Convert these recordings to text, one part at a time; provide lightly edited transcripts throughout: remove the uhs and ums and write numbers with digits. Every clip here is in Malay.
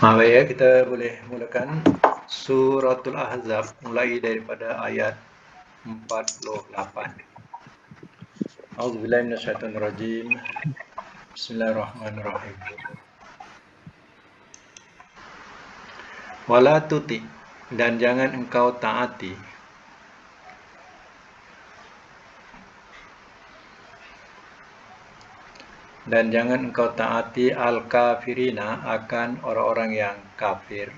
Baik ya, kita boleh mulakan Suratul Ahzab mulai daripada ayat 48. A'udzubillahi minasyaitonirrajim. Bismillahirrahmanirrahim. Wala tuti, dan jangan engkau taati, al-kafirina, akan orang-orang yang kafir,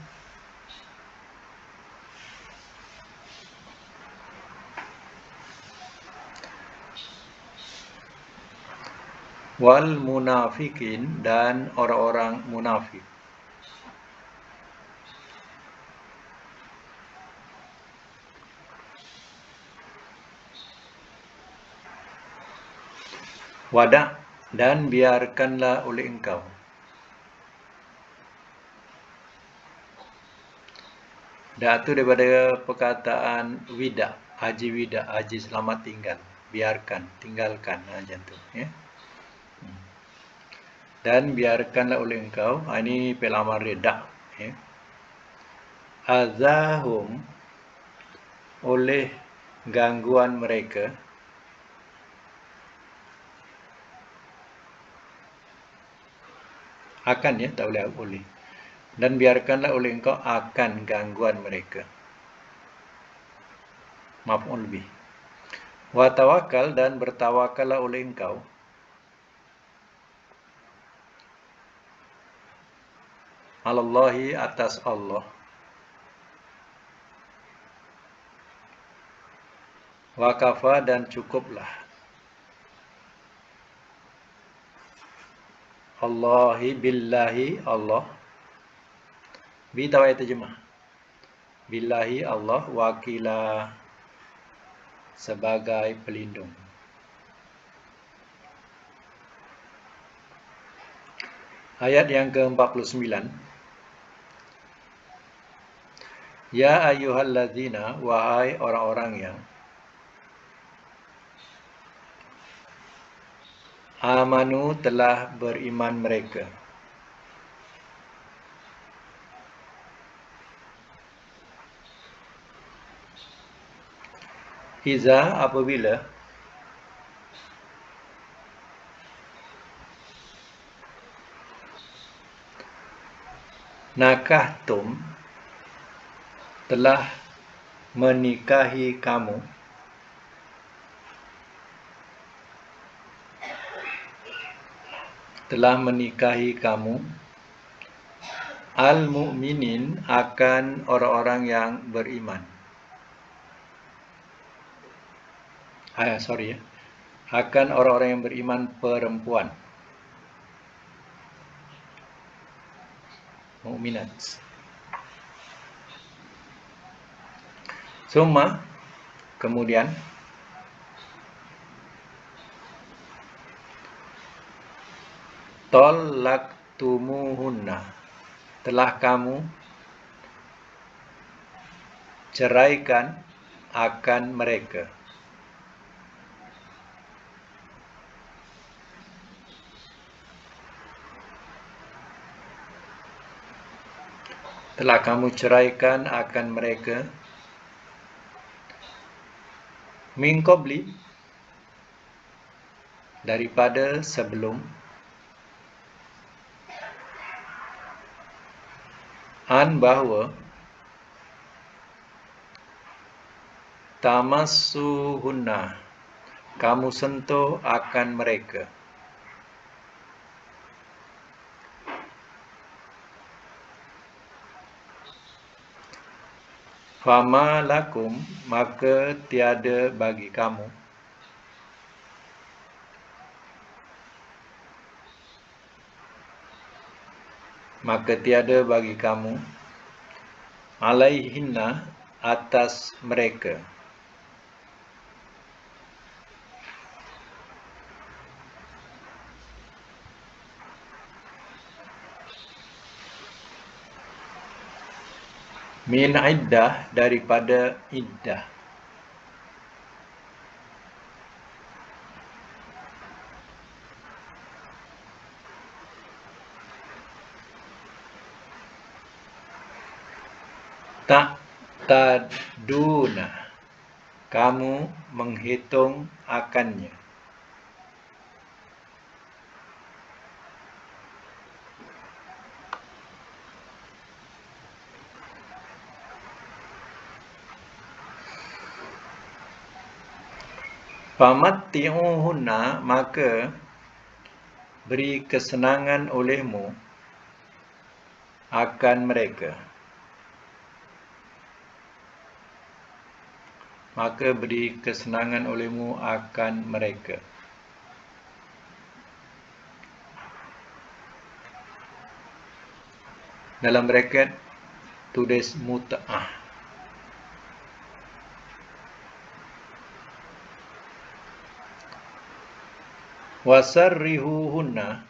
wal munafikin, dan orang-orang munafik. Wada', dan biarkanlah oleh engkau. Da' itu daripada perkataan wida, haji selamat tinggal, biarkan, tinggalkan, macam tu ya. Dan biarkanlah oleh engkau, ini fi'il amar da' ya. Azahum, oleh gangguan mereka, akan ya, tak boleh. Dan biarkanlah oleh engkau akan gangguan mereka. Maf'ul bih. Wa tawakkal, dan bertawakallah oleh engkau. Alallahi, atas Allah. Wa kafa, dan cukuplah. Allahi, billahi, Allah. Bi tawai terjemah. Billahi, Allah, wakila, sebagai pelindung. Ayat yang ke-49. Ya ayyuhalladzina, wahai orang-orang yang amanu, telah beriman mereka. Iza, apabila nakahtum, telah menikahi kamu, al-mu'minin, akan orang-orang yang beriman. Akan orang-orang yang beriman perempuan. Mu'minat. Summa, kemudian, tolaktumuhunna, telah kamu ceraikan akan mereka. Telah kamu ceraikan akan mereka. Min qabli, daripada sebelum, an, bahawa, tamassuhunna, kamu sentuh akan mereka. Fama lakum, maka tiada bagi kamu, alaihinna, atas mereka, min iddah, daripada iddah. Tak taduna, kamu menghitung akannya. Famatti'uhunna, maka beri kesenangan olehmu akan mereka. Maka beri kesenangan olehmu akan mereka. Dalam bracket tulis mut'ah. Wasarrihuhunna,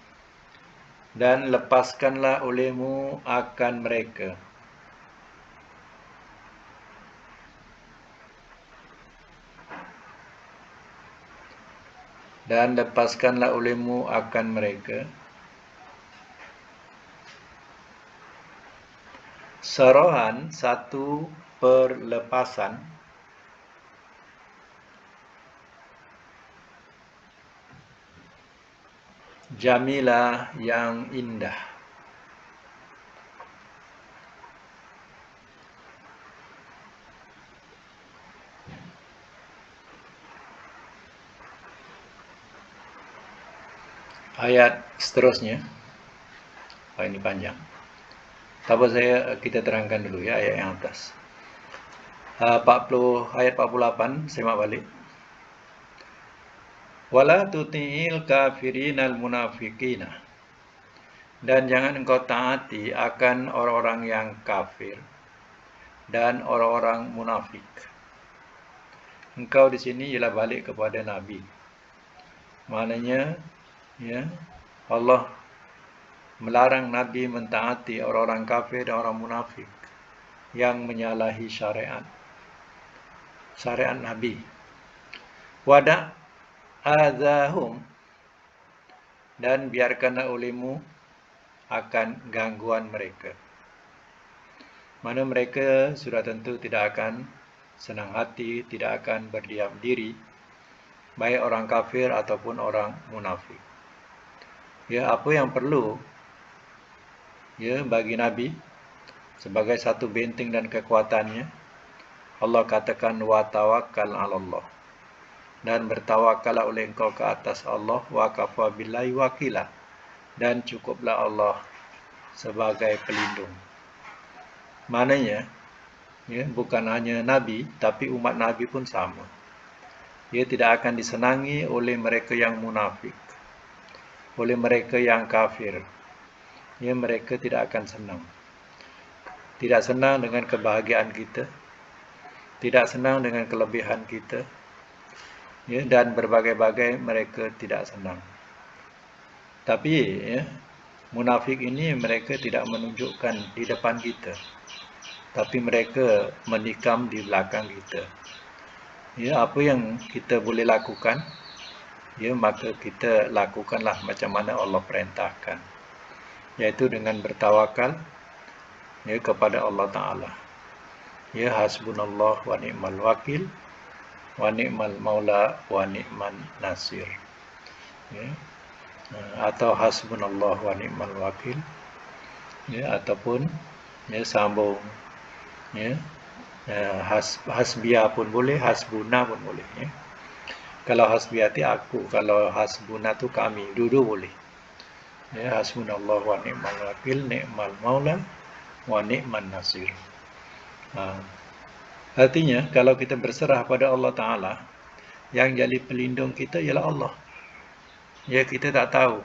dan lepaskanlah olehmu akan mereka. Dan lepaskanlah olehmu akan mereka. Sarahan, satu perlepasan. Jamilah, yang indah. Ayat seterusnya. Ini panjang. Tak apa, kita terangkan dulu ya ayat yang atas. 40 ayat 48, semak balik. Wala tuti'il kafirinal munafiqina, dan jangan engkau taati akan orang-orang yang kafir dan orang-orang munafik. Engkau di sini ialah balik kepada Nabi. Maknanya, ya, Allah melarang Nabi mentaati orang-orang kafir dan orang munafik yang menyalahi syariat Nabi. Wada' azahum, dan biarkanlah olehmu akan gangguan mereka. Mana mereka sudah tentu tidak akan senang hati, tidak akan berdiam diri, baik orang kafir ataupun orang munafik. Ya, apa yang perlu ya bagi Nabi sebagai satu benteng dan kekuatannya, Allah katakan wa tawakkal 'alallah, dan bertawakallah oleh engkau ke atas Allah, wa kafa billahi wakila, dan cukuplah Allah sebagai pelindung. Maknanya, ya, bukan hanya Nabi, tapi umat Nabi pun sama. Ia tidak akan disenangi oleh mereka yang munafik, oleh mereka yang kafir. Ya, mereka tidak akan senang. Tidak senang dengan kebahagiaan kita, tidak senang dengan kelebihan kita, ya, dan berbagai-bagai mereka tidak senang. Tapi ya, munafik ini mereka tidak menunjukkan di depan kita, tapi mereka menikam di belakang kita. Ya, apa yang kita boleh lakukan, ya, maka kita lakukanlah macam mana Allah perintahkan, yaitu dengan bertawakal, ya, kepada Allah Ta'ala. Ya, hasbunallah wa ni'mal wakil, wa ni'mal maula wa ni'man nasir. Ya, atau hasbunallah wa ni'mal wakil, ya, ataupun ya sambung, ya, hasbiyah pun boleh, hasbuna pun boleh, ya. Kalau hasbiyah itu aku, kalau hasbuna tu kami, dua-dua boleh. Ya, hasbunallah wa ni'mal wakil, ni'mal maula wa ni'man nasir. Artinya, kalau kita berserah pada Allah Ta'ala, yang jadi pelindung kita ialah Allah. Ya, kita tak tahu,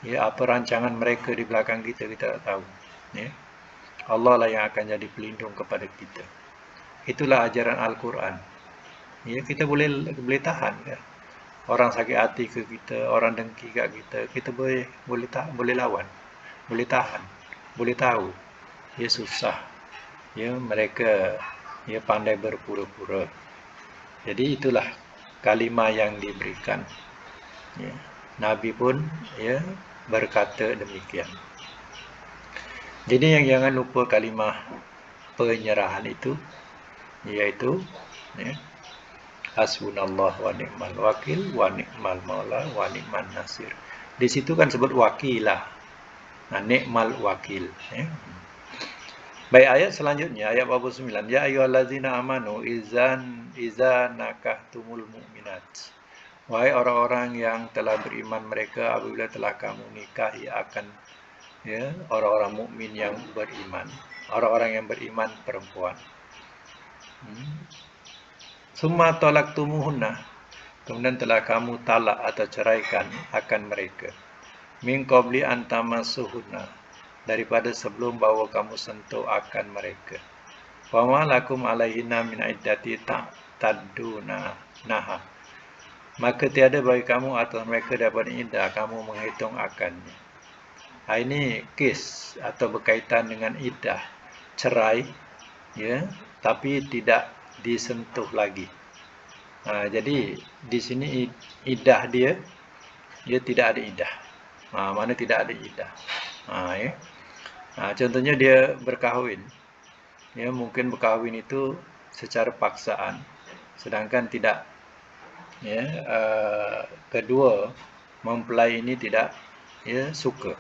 ya, apa rancangan mereka di belakang kita tak tahu. Ya, Allah lah yang akan jadi pelindung kepada kita. Itulah ajaran Al-Quran. Ya, kita boleh tahan, kan? Orang sakit hati ke kita, orang dengki kat kita, kita boleh lawan, boleh tahan, boleh tahu. Ya, susah. Ya, mereka ya pandai berpura-pura. Jadi itulah kalimah yang diberikan. Ya, Nabi pun ya berkata demikian. Jadi yang jangan lupa kalimah penyerahan itu, yaitu ya, hasbunallah wa ni'mal wakil wa ni'mal maula wa ni'man nasir. Di situ kan sebut wakilah. Nah, ni'mal wakil. Ya. Baik, ayat selanjutnya, ayat 49. Ya ayyuhallazina amanu iza nakahtumul mu'minat. Wahai orang-orang yang telah beriman, mereka apabila telah kamu nikahi akan ya orang-orang mukmin yang beriman, orang-orang yang beriman perempuan. Summa talaktumuhunna, kemudian telah kamu talak atau ceraikan akan mereka. Min qabli an tamassuhunna, daripada sebelum bahawa kamu sentuh akan mereka. Wa ma lakum alaihinna min iddati ta'tadduna naha, maka tiada bagi kamu atas mereka daripada iddah kamu menghitung akannya. Ini kes atau berkaitan dengan iddah cerai, ya, tapi tidak disentuh lagi. Jadi di sini iddah dia tidak ada iddah. Mana tidak ada iddah. Ya. Contohnya dia berkahwin. Ya, mungkin berkahwin itu secara paksaan, sedangkan tidak ya, kedua mempelai ini tidak ya suka,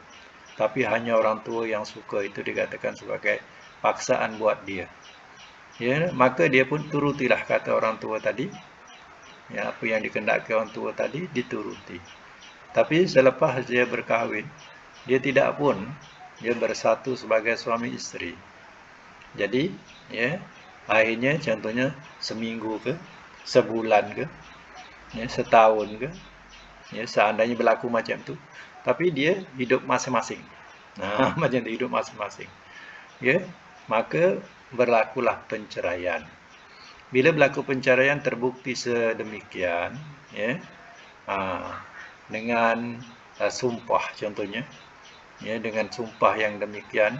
tapi hanya orang tua yang suka, itu dikatakan sebagai paksaan buat dia. Ya, maka dia pun turutilah kata orang tua tadi. Ya, apa yang dikehendaki orang tua tadi dituruti. Tapi selepas dia berkahwin, dia tidak pun dia bersatu sebagai suami isteri. Jadi, ya, akhirnya contohnya seminggu ke, sebulan ke, ya, setahun ke, ya, seandainya berlaku macam tu, tapi dia hidup masing-masing. Macam tu, hidup masing-masing. Ya, maka berlakulah penceraian. Bila berlaku penceraian terbukti sedemikian, ya, dengan sumpah contohnya, ya, dengan sumpah yang demikian,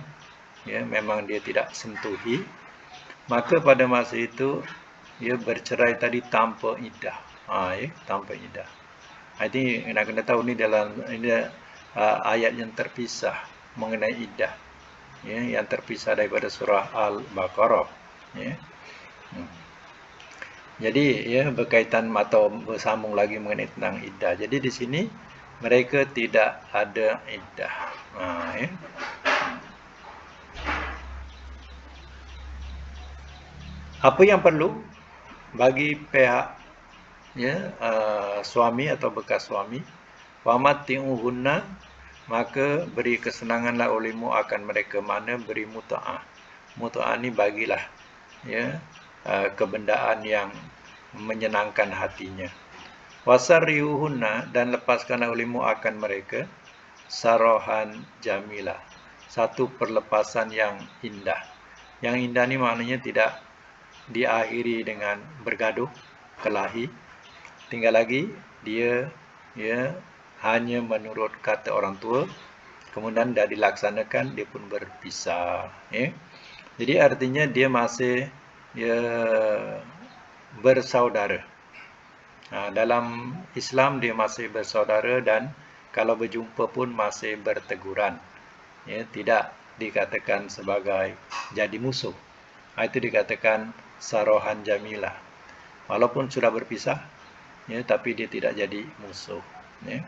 ya, memang dia tidak sentuhi, maka pada masa itu dia bercerai tadi tanpa iddah. Ya, tanpa iddah. Ini nak kena tahu ni dalam ini ayat yang terpisah mengenai iddah, ya, yang terpisah daripada surah Al-Baqarah. Ya. Jadi ya berkaitan atau bersambung lagi mengenai tentang iddah. Jadi di sini mereka tidak ada iddah. Ya. Apa yang perlu bagi pihak ya suami atau bekas suami, wamati'uhunna, maka beri kesenanganlah olehmu akan mereka, mana beri muta'ah. Muta'ah ni bagilah ya kebendaan yang menyenangkan hatinya. Wasarrihuhunna, dan lepaskanlah olehmu akan mereka sarahan jamilah, satu perlepasan yang indah. Yang indah ni maknanya tidak diakhiri dengan bergaduh, kelahi. Tinggal lagi dia ya hanya menurut kata orang tua, kemudian dah dilaksanakan, dia pun berpisah. Ya. Jadi artinya dia masih ya bersaudara. Dalam Islam dia masih bersaudara, dan kalau berjumpa pun masih berteguran. Ya, tidak dikatakan sebagai jadi musuh. Itu dikatakan sarohan jamilah. Walaupun sudah berpisah, ya, tapi dia tidak jadi musuh. Ya.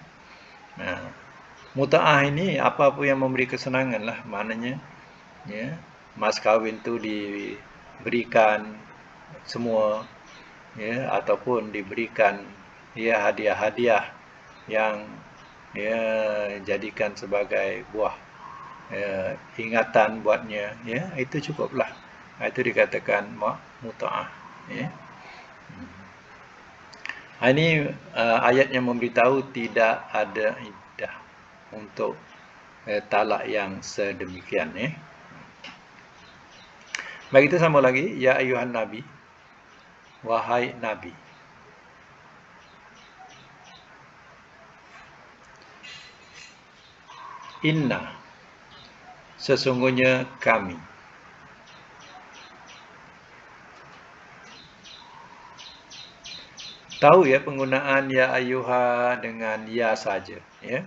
Muta'ah ini apa-apa yang memberi kesenangan lah, maknanya ya, mas kahwin tu diberikan semua, ya, ataupun diberikan ya hadiah-hadiah yang ya jadikan sebagai buah ya, ingatan buatnya, ya, itu cukuplah. Itu dikatakan muta'ah. Ya. Ini ayat yang memberitahu tidak ada iddah untuk talak yang sedemikian. Ya. Baik, itu sama lagi. Ya ayuhan Nabi, wahai Nabi. Inna, sesungguhnya kami. Tahu ya penggunaan ya ayuha dengan ya saja. Ya.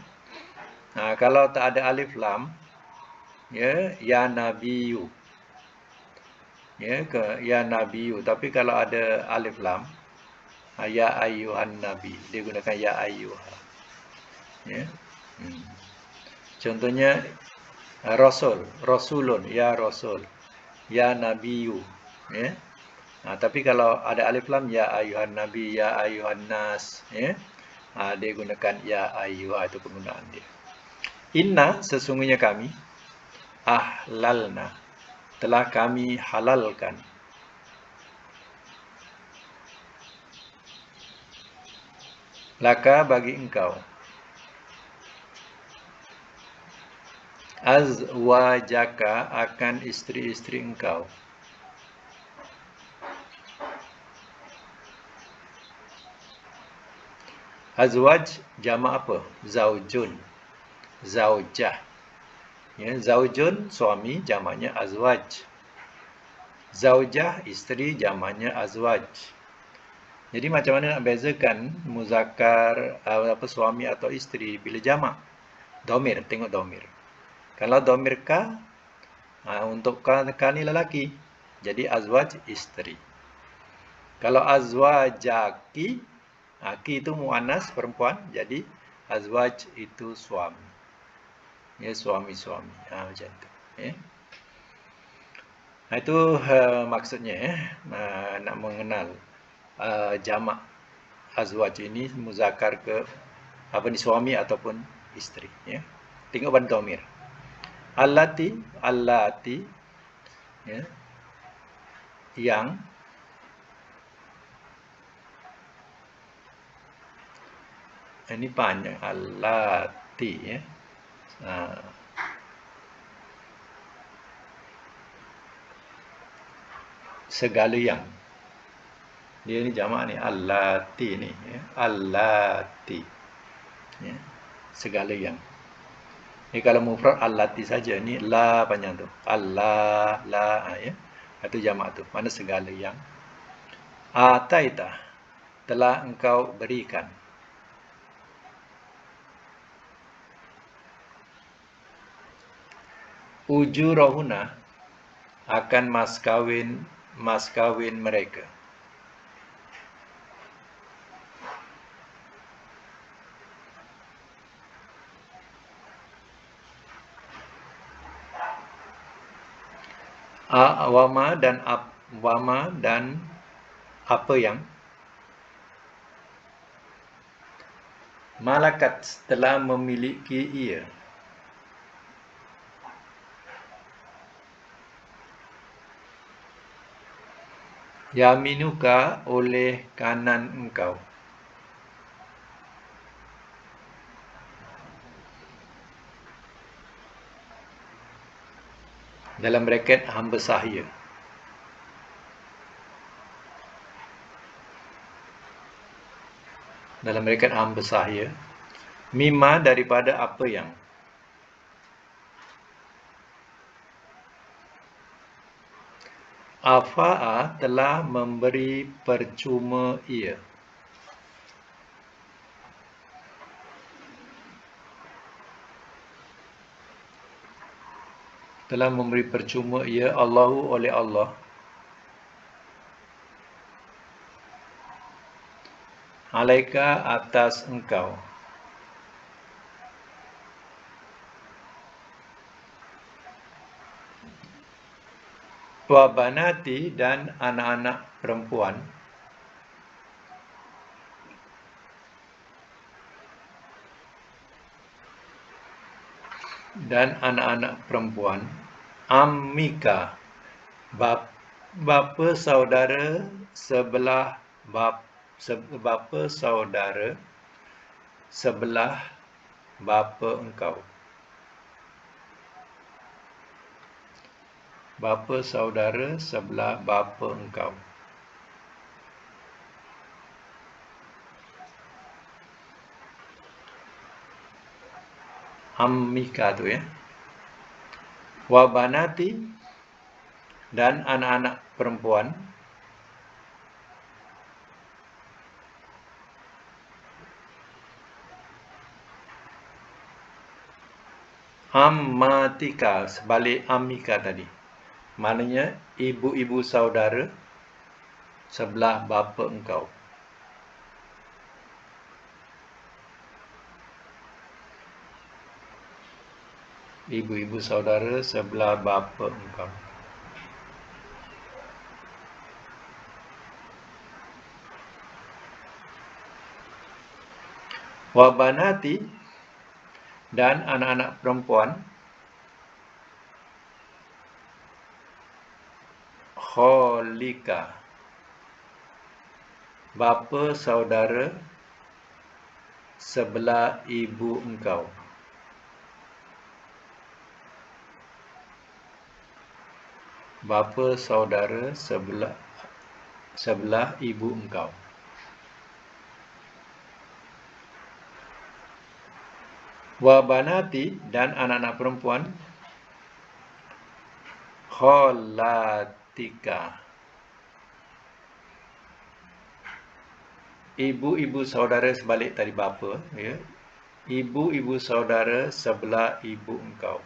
Kalau tak ada alif lam, ya nabiyu. ya, ke ya nabiyu. Tapi kalau ada alif lam, ya ayyuhan nabi, dia gunakan ya ayyuha. Ya. Contohnya rasul, rasulun, ya rasul, ya nabiyu, ya. Tapi kalau ada alif lam, ya ayyuhan nabi, ya ayyuhan nas, ya. Dia gunakan ya ayyuha, itu penggunaan dia. Inna, sesungguhnya kami, ahlalna, telah kami halalkan. Laka, bagi engkau. Azwajaka, akan istri-istri engkau. Azwaj, jamak apa? Zaujun, zaujah. Ya, zaujun, suami, jamaknya azwaj. Zaujah, isteri, jamaknya azwaj. Jadi macam mana nak bezakan muzakkar, suami atau isteri bila jamak? Domir, tengok domir. Kalau domir ka, untuk ka ni lelaki. Jadi azwaj, isteri. Kalau azwajaki, ki itu muannas, perempuan. Jadi azwaj itu suami. Ya, suami-suami. Macam tu. Ya. Itu maksudnya nak mengenal jamak azwaj ini muzakkar ke suami ataupun isteri, ya. Tengok pada dhamir. Allati, ya. Yang, ini panjang, allati, ya. Segala yang. Dia ni jamak ni, allati ni, ya. Allati, ya. Segala yang. Ni kalau mufrad allati saja, ni la panjang tu. Allah, la, ya. Itu jamak tu. Mana segala yang. Ataita, telah engkau berikan. Ujurahuna, akan mas kawin mereka. Wama dan apa yang malakat, telah memiliki ia. Yaminuka, oleh kanan engkau. Dalam braket hamba sahaya. Dalam braket hamba sahaya. Mimma, daripada apa yang. Afa'a, telah memberi percuma ia. Telah memberi percuma ia Allahu, oleh Allah. Alaika, atas engkau. Wa banati, dan anak-anak perempuan. Dan anak-anak perempuan. Ammika, bapa saudara sebelah bapa saudara sebelah bapa engkau. Bapa saudara sebelah bapa engkau. Ammika tu, ya. Wa banati, dan anak-anak perempuan. Ammatika, sebalik ammika tadi. Maknanya ibu-ibu saudara sebelah bapa engkau. Ibu-ibu saudara sebelah bapa engkau. Wa banati, dan anak-anak perempuan kholika, bapa saudara sebelah ibu engkau. Bapa saudara sebelah ibu engkau. Wa banati, dan anak-anak perempuan kholatika, ibu-ibu saudara sebalik tadi bapa, ya. Ibu-ibu saudara sebelah ibu engkau.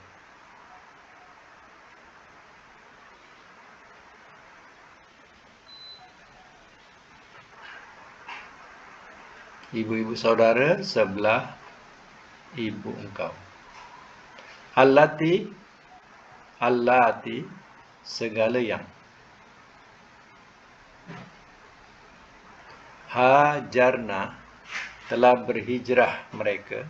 Ibu-ibu saudara sebelah ibu engkau. Allati, segala yang. Hajarna, telah berhijrah mereka.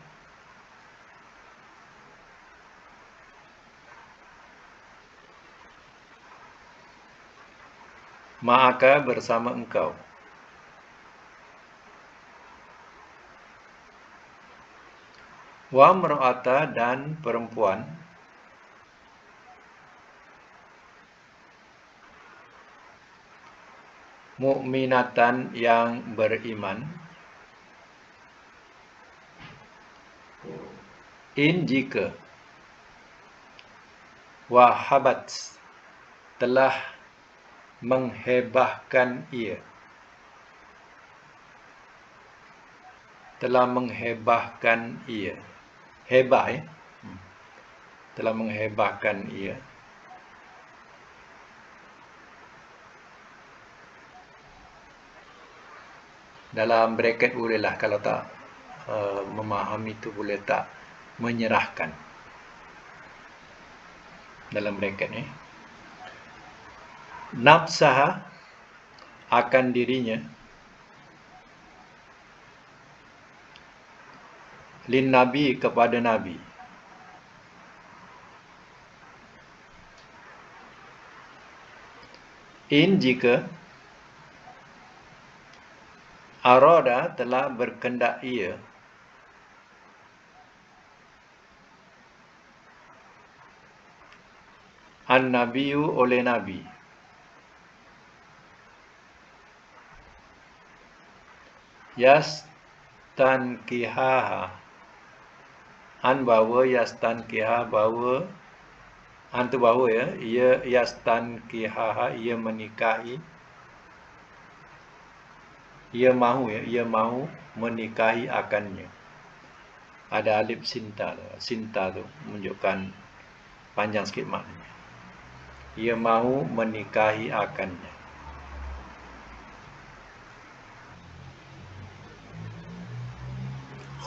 Ma'aka, bersama engkau. Wa mra'ata, dan perempuan mukminatan, yang beriman. In, jika. Wahabat, telah menghebahkan ia. Telah menghebahkan ia. Hebah, ya. Telah menghebahkan ia. Dalam bracket bolehlah, kalau tak memahami itu boleh tak menyerahkan. Dalam bracket ni. Nafsaha, akan dirinya. Lin Nabi, kepada Nabi. In, jika. Arada, telah berkendak ia. An-Nabiyu, oleh Nabi. Yastankihaha, an bahawa yastankiha, bahawa an tu bahawa, ya, ia yastankihaha, ia menikahi. Ia mahu, ya, ia mahu menikahi akannya. Ada alif sinta tu menunjukkan panjang sikit maknanya. Ia mahu menikahi akannya.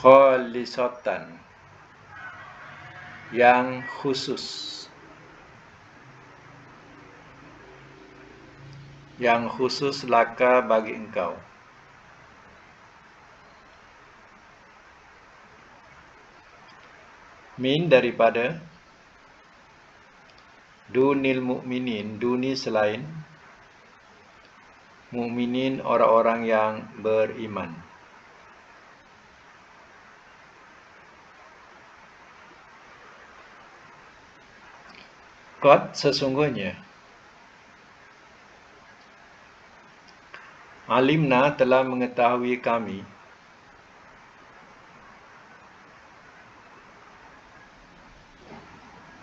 Khalisatan, yang khusus. Yang khusus laka, bagi engkau. Min, daripada. Dunil mukminin, duni, selain. Mukminin, orang-orang yang beriman. Qad, sesungguhnya. Alimna, telah mengetahui kami.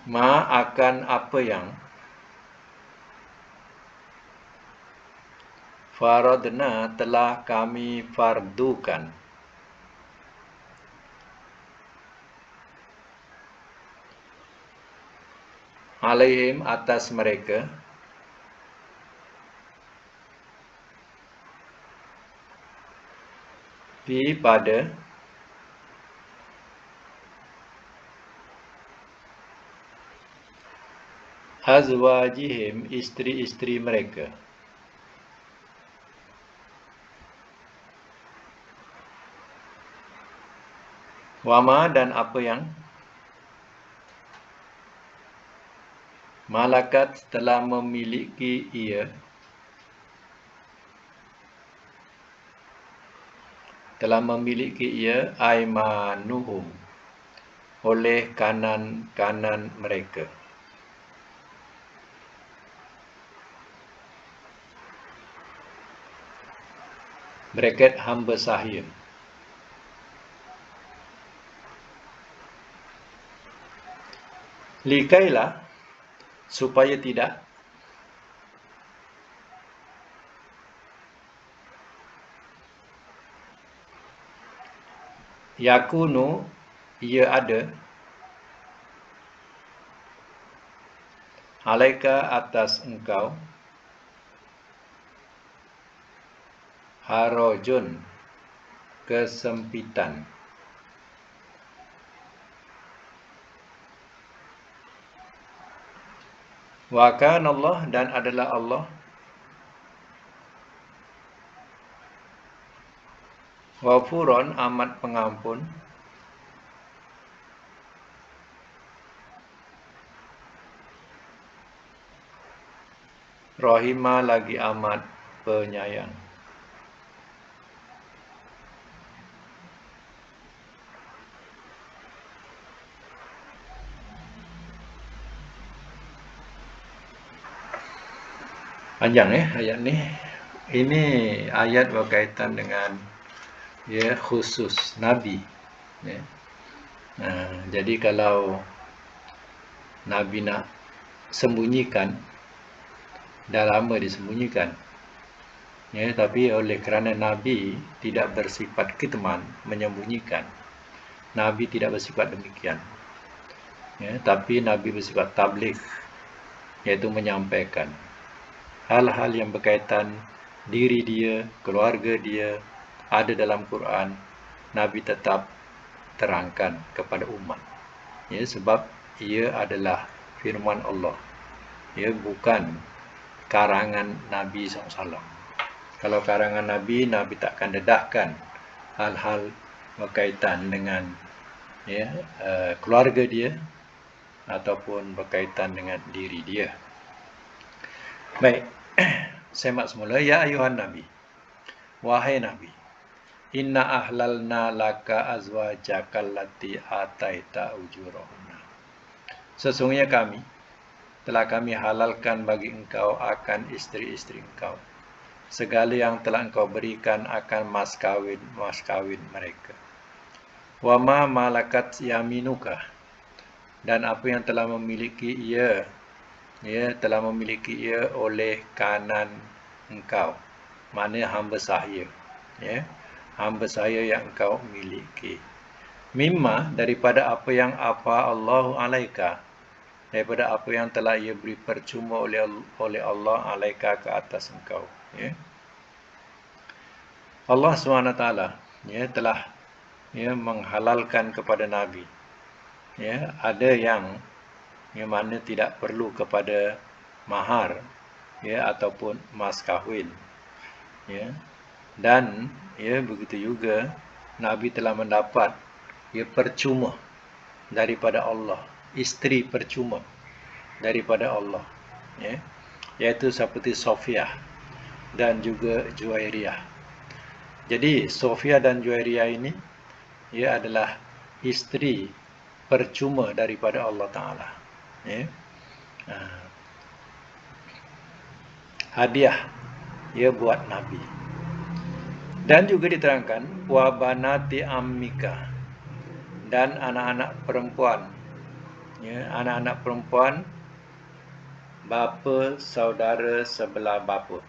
Ma, akan apa yang. Faradna, telah kami fardukan. alaihim atas mereka, pada azwajihim, istri-istri mereka. Wama, dan apa yang malakat telah memiliki ia, aimanuhum, oleh kanan-kanan mereka. Bracket hamba sahaya. Likailah, supaya tidak yakunu, ia ada alaika, atas engkau, harajun, kesempitan. Wa kana Allah, dan adalah Allah, ghafuran, amat pengampun, rahima, lagi amat penyayang. Panjang ayat ni. Ini ayat berkaitan dengan khusus Nabi. Jadi kalau Nabi nak sembunyikan, dah lama disembunyikan. Tapi oleh kerana Nabi tidak bersifat kitman, menyembunyikan, Nabi tidak bersifat demikian. Tapi Nabi bersifat tabligh, iaitu menyampaikan hal-hal yang berkaitan diri dia, keluarga dia, ada dalam Quran, Nabi tetap terangkan kepada umat. Sebab ia adalah firman Allah. Bukan karangan Nabi SAW. Kalau karangan Nabi, Nabi takkan dedahkan hal-hal berkaitan dengan keluarga dia ataupun berkaitan dengan diri dia. Baik, semak semula. Ya ayuhan Nabi, wahai Nabi, inna ahlalna laka azwajakal lati ataita ujurahunna. Sesungguhnya telah kami halalkan bagi engkau akan isteri-isteri engkau segala yang telah engkau berikan akan mas kawin mereka. Wa ma malakat yaminuka, dan apa yang telah memiliki ia, oleh kanan engkau, mana hamba sahaya, hamba sahaya yang engkau miliki. Mimma, daripada apa yang apa Allahu alaika, daripada apa yang telah ia beri percuma oleh Allah alaika, ke atas engkau. Allah SWT telah menghalalkan kepada Nabi. Ada yang mana tidak perlu kepada mahar, ataupun mas kahwin. Dan begitu juga Nabi telah mendapat percuma daripada Allah, isteri percuma daripada Allah, iaitu seperti Sofiyah dan juga Juwairiyah. Jadi Sofiyah dan Juwairiyah ini adalah isteri percuma daripada Allah Ta'ala. Hadiah buat Nabi. Dan juga diterangkan wa banati ammika, dan anak-anak perempuan, anak-anak perempuan bapa saudara sebelah bapa.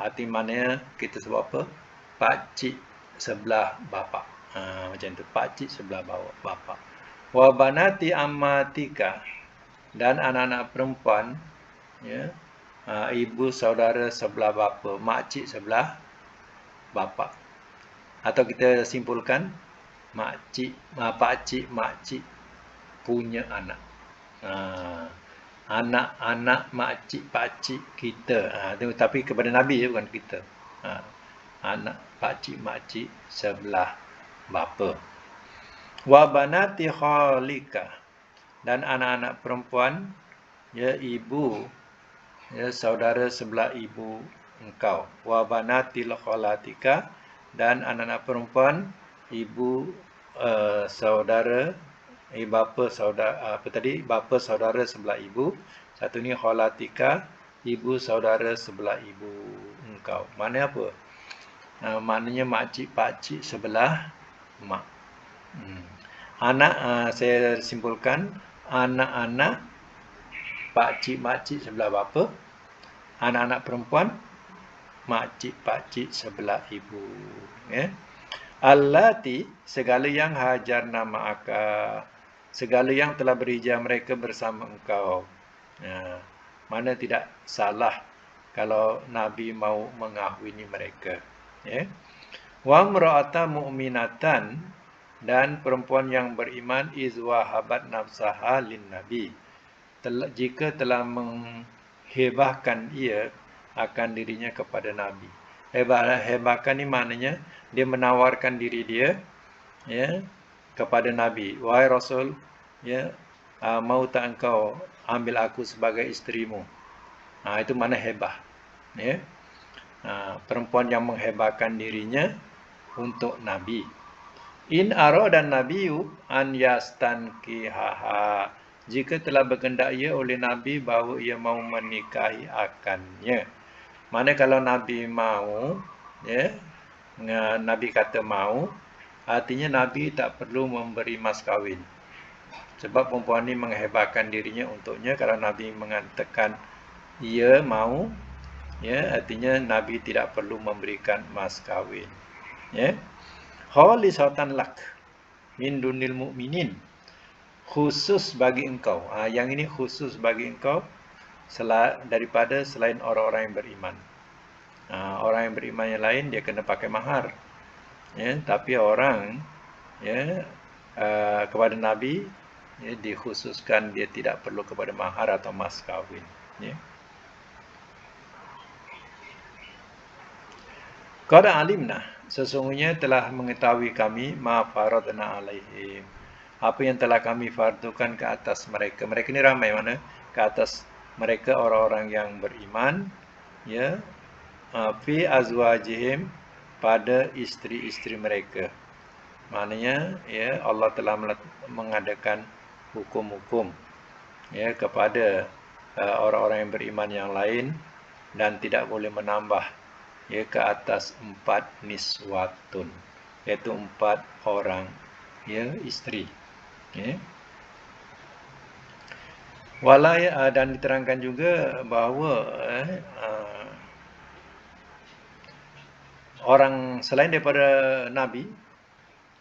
Arti maknanya kita sebut apa? Pakcik sebelah bapa. Macam tu, pakcik sebelah bapa. Wa banati ammatika, dan anak-anak perempuan, ya, ibu saudara sebelah bapa, makcik sebelah bapa. Atau kita simpulkan makcik, pakcik, makcik punya anak. Anak-anak makcik, pakcik kita. Tapi kepada Nabi, bukan kita. Anak pakcik, makcik sebelah bapa. Wa banati khalika, dan anak-anak perempuan, ya, ibu, ya, saudara sebelah ibu engkau. Wa banatil khalatika, dan anak-anak perempuan ibu saudara bapa saudara bapa saudara sebelah ibu. Satu ni khalatika, ibu saudara sebelah ibu engkau. Maknanya apa? Maknanya makcik pakcik sebelah mak. Anak, saya simpulkan, anak-anak pakcik makcik sebelah bapa, anak-anak perempuan makcik pakcik sebelah ibu. Allati, segala yang hajarna ma'aka, segala yang telah berhijrah mereka bersama engkau. Mana tidak salah kalau Nabi mau mengahwini mereka. Wa imra'atan mu'minatan, dan perempuan yang beriman, izwahabat nafsaha lin Nabi, jika telah menghebahkan ia akan dirinya kepada Nabi. Hebahkan ni maknanya dia menawarkan diri dia, ya, kepada Nabi. Wahai Rasul, ya, mau tak engkau ambil aku sebagai isterimu? Itu makna hebah, ya. Perempuan yang menghebahkan dirinya untuk Nabi. In arada nabiyyu an yastankihaha, jika telah berkehendak ia oleh Nabi bahawa ia mau menikahi akannya. Mana kalau Nabi mau, ya, Nabi kata mau, artinya Nabi tak perlu memberi mas kahwin. Sebab perempuan ini menghebahkan dirinya untuknya. Kalau Nabi mengatakan ia mau, ya, artinya Nabi tidak perlu memberikan mas kahwin. Ya. Khalisatan lak min dunil mu'minin, khusus bagi engkau. Yang ini khusus bagi engkau daripada selain orang-orang yang beriman. Orang yang beriman yang lain dia kena pakai mahar, ya, tapi orang, ya, kepada Nabi, ya, dikhususkan dia tidak perlu kepada mahar atau mas kahwin, ya. Qad alimna, sesungguhnya telah mengetahui kami, ma faradna alaihim, apa yang telah kami fardukan ke atas mereka. Mereka ni ramai mana? Ke atas mereka orang-orang yang beriman, ya, fi azwajihim, pada isteri-isteri mereka. Maknanya, ya, Allah telah mengadakan hukum-hukum, ya, kepada orang-orang yang beriman yang lain, dan tidak boleh menambah, ya, ke atas 4 niswatun, iaitu 4 orang, ya, isteri, ya. Dan diterangkan juga bahawa orang selain daripada Nabi,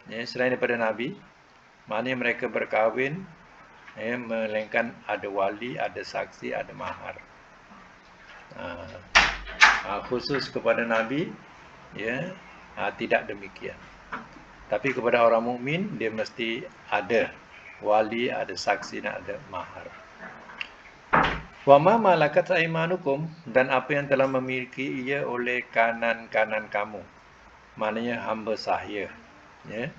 ya, selain daripada Nabi, maknanya mereka berkahwin, ya, melainkan ada wali, ada saksi, ada mahar. Khusus kepada Nabi, ya, tidak demikian. Tapi kepada orang mukmin dia mesti ada wali, ada saksi, dan ada mahar. Wa ma malakat aimanukum, dan apa yang telah memiliki ia oleh kanan-kanan kamu. Maknanya hamba sahaya, ya,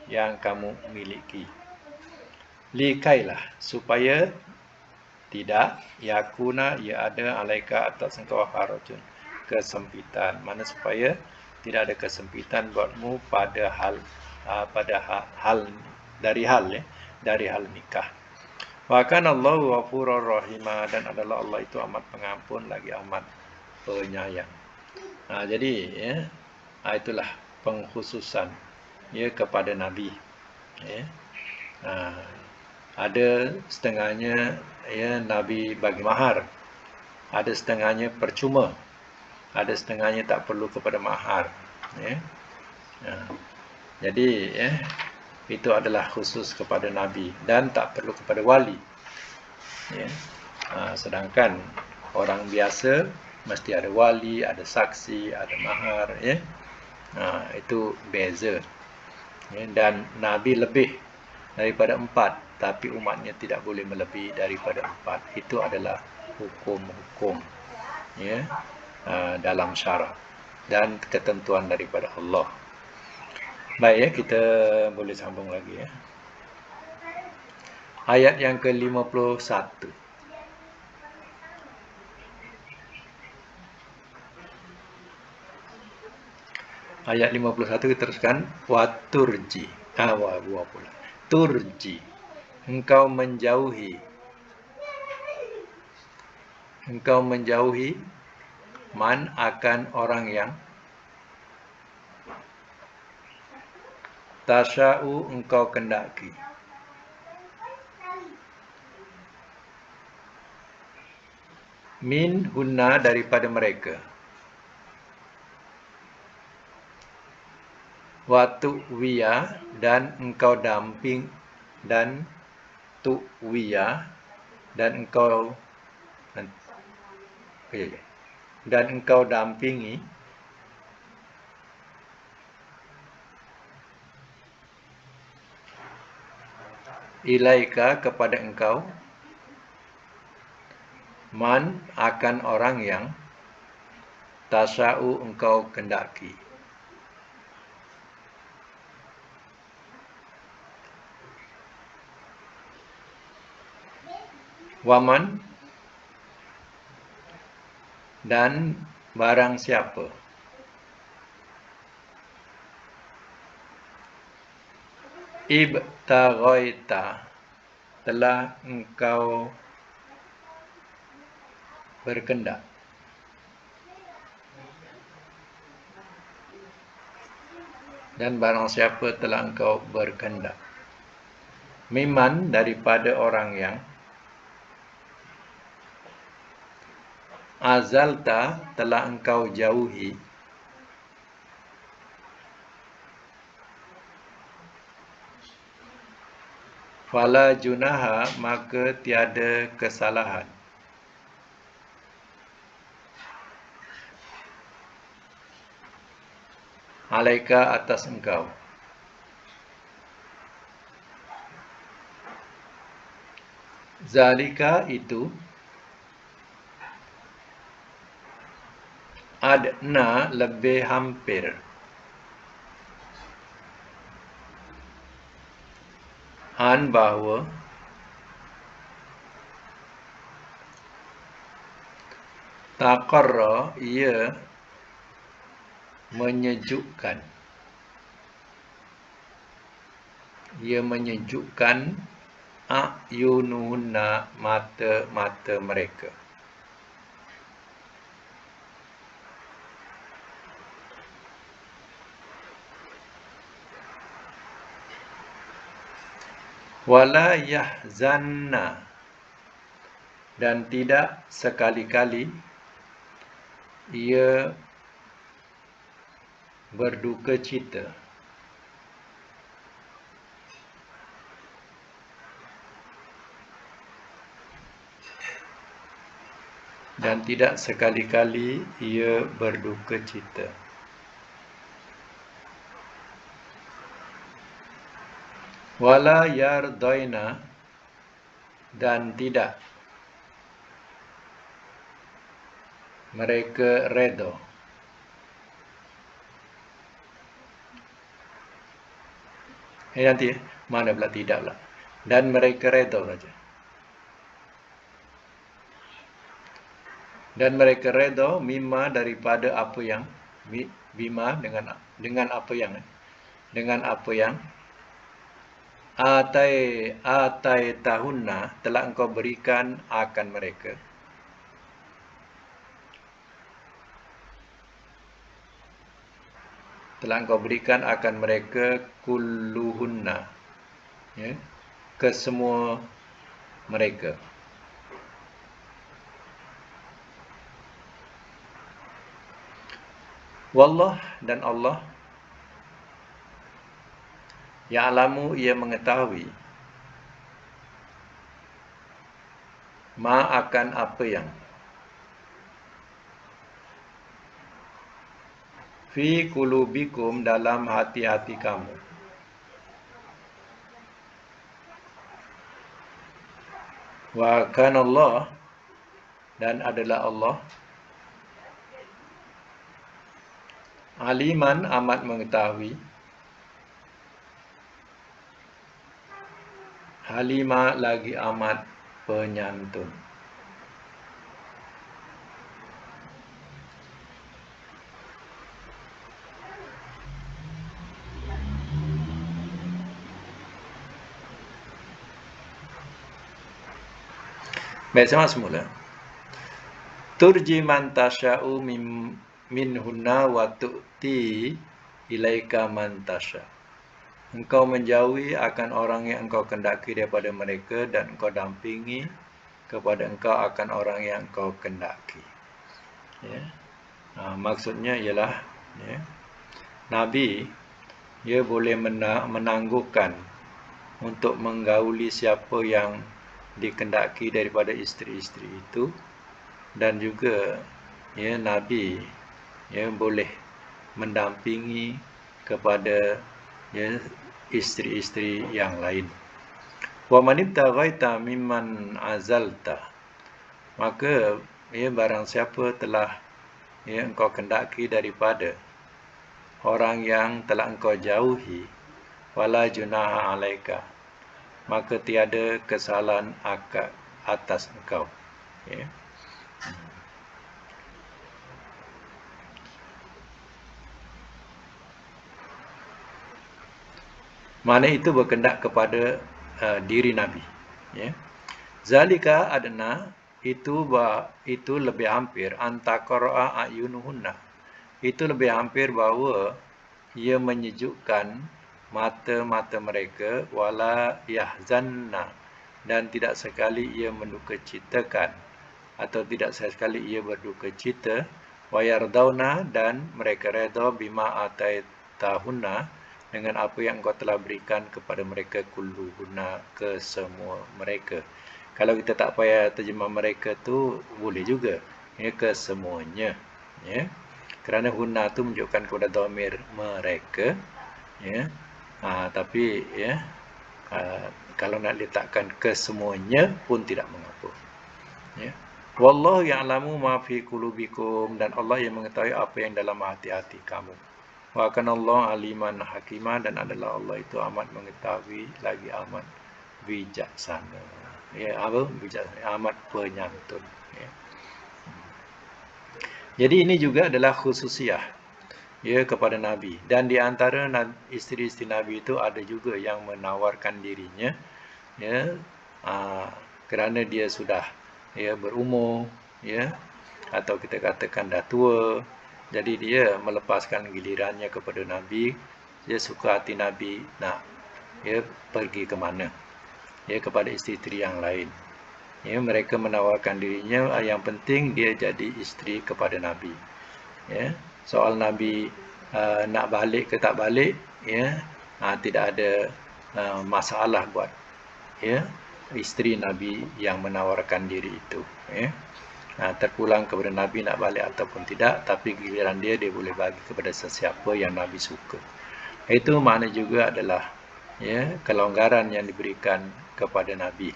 yang kamu miliki. Likailah, supaya tidak yakuna, ia ada alaika atas engkau harajun, kesempitan. Mana supaya tidak ada kesempitan buatmu pada hal dari hal nikah. Wa kana Allahu ghafurur rahima, dan adalah Allah itu amat pengampun lagi amat penyayang. Jadi, ya, itulah pengkhususan, ya, kepada Nabi, ya. Ada setengahnya, ya, Nabi bagi mahar, ada setengahnya percuma, ada setengahnya tak perlu kepada mahar, ya. Jadi, ya, itu adalah khusus kepada Nabi dan tak perlu kepada wali. Ya. Sedangkan orang biasa mesti ada wali, ada saksi, ada mahar, ya. Itu beza. Ya, dan Nabi lebih daripada 4, tapi umatnya tidak boleh melebihi daripada 4. Itu adalah hukum-hukum, ya, dalam syarak dan ketentuan daripada Allah. Baik, ya, kita boleh sambung lagi, ya. Ayat yang ke-51. Ayat 51 kita teruskan. Waturji. Wa pula. Turji. Engkau menjauhi. Engkau menjauhi man akan orang yang tasya'u engkau kendaki. Min hunna daripada mereka. Watu'wiya dan engkau damping, dan tu'wiya dan engkau dampingi ilaika kepada engkau man akan orang yang tasya'u engkau kendaki. Waman dan barang siapa ibtaghaita telah engkau berkendak, dan barang siapa telah engkau berkendak, miman daripada orang yang azalta telah engkau jauhi, fala junaha maka tiada kesalahan, alaika atas engkau. Zalika itu adna lebih hampir, an bahawa taqarra ia menyejukkan, a'yununa mata-mata mereka. Wala yahzanna dan tidak sekali-kali ia berduka cita, dan tidak sekali-kali ia berduka cita. Wala yardaina dan tidak mereka redha. Nanti mana pula tidak pula. Dan mereka redha saja. Dan mereka redha mimma daripada apa yang bima dengan apa yang atai tahunna telah engkau berikan akan mereka. Telah engkau berikan akan mereka kulluhunna, ya, kesemua mereka. Wallah dan Allah ya'lamu ia mengetahui ma akan apa yang fi qulubikum dalam hati-hati kamu. Wa kana Allah, dan adalah Allah, aliman amat mengetahui, halima lagi amat penyantun. Baik, sama semula. Turji man tasya'u minhunna wa tu'ti ilaika man tasya'. Engkau menjauhi akan orang yang engkau kendaki daripada mereka, dan engkau dampingi kepada engkau akan orang yang engkau kendaki. Ya. Maksudnya ialah, ya, Nabi dia boleh menangguhkan untuk menggauli siapa yang dikendaki daripada isteri-isteri itu, dan juga, ya, Nabi, ya, boleh mendampingi kepada, ya, isteri-isteri yang lain. Wa man ibtaghaita mimman azalta, maka, ya, barang siapa telah, ya, engkau kendaki daripada orang yang telah engkau jauhi, wala junaha alaika, maka tiada kesalahan atas engkau. Ya. Mana itu berkendak kepada diri Nabi. Ya. Zalika adna, itu lebih hampir, antaqra'a ayunuhunna, itu lebih hampir bahawa ia menyejukkan mata-mata mereka, wala yahzanna, dan tidak sekali ia mendukacitakan, atau tidak sekali ia berduka cita, wa yardauna, dan mereka redha bima ataitahunna, dengan apa yang engkau telah berikan kepada mereka, kulluhunna, ke semua mereka. Kalau kita tak payah terjemah mereka tu boleh juga, ya, ke semuanya, ya. Kerana hunna tu menunjukkan kepada dhamir mereka, ya. Tapi, ya, kalau nak letakkan ke semuanya pun tidak mengapa, ya. Wallahu ya'lamu ma fi qulubikum, dan Allah yang mengetahui apa yang dalam hati-hati kamu. Wa kana Allah aliman hakima, dan adalah Allah itu amat mengetahui lagi amat bijaksana. Ya, apa? Bijaksana, amat penyantun, ya. Jadi ini juga adalah khususiah, ya, kepada Nabi. Dan di antara isteri-isteri Nabi itu ada juga yang menawarkan dirinya, ya, kerana dia sudah, ya, berumur, ya, atau kita katakan dah tua. Jadi dia melepaskan gilirannya kepada Nabi. Dia suka hati Nabi nak, ya, pergi ke mana, ya, kepada isteri yang lain. Ya, mereka menawarkan dirinya, yang penting dia jadi isteri kepada Nabi. Ya, soal Nabi nak balik ke tak balik, ya, tidak ada masalah buat, ya, isteri Nabi yang menawarkan diri itu, ya. Terpulang kepada Nabi nak balik ataupun tidak, tapi giliran dia boleh bagi kepada sesiapa yang Nabi suka. Itu makna juga adalah, ya, kelonggaran yang diberikan kepada Nabi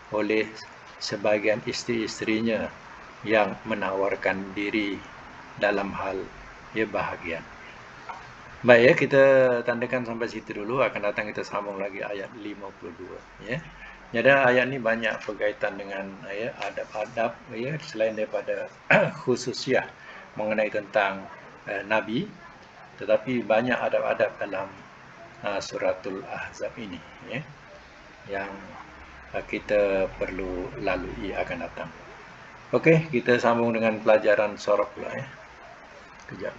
oleh sebahagian isteri-isterinya yang menawarkan diri dalam hal, ya, bahagian. Baik, ya, kita tandakan sampai situ dulu. Akan datang kita sambung lagi ayat 52, ya. Jadi ayat ni banyak berkaitan dengan, ya, adab-adab, ya, selain daripada khususiah mengenai tentang Nabi, tetapi banyak adab-adab dalam suratul Ahzab ini, ya, yang kita perlu lalui akan datang. Okey, kita sambung dengan pelajaran surah pula, ya. Kejap.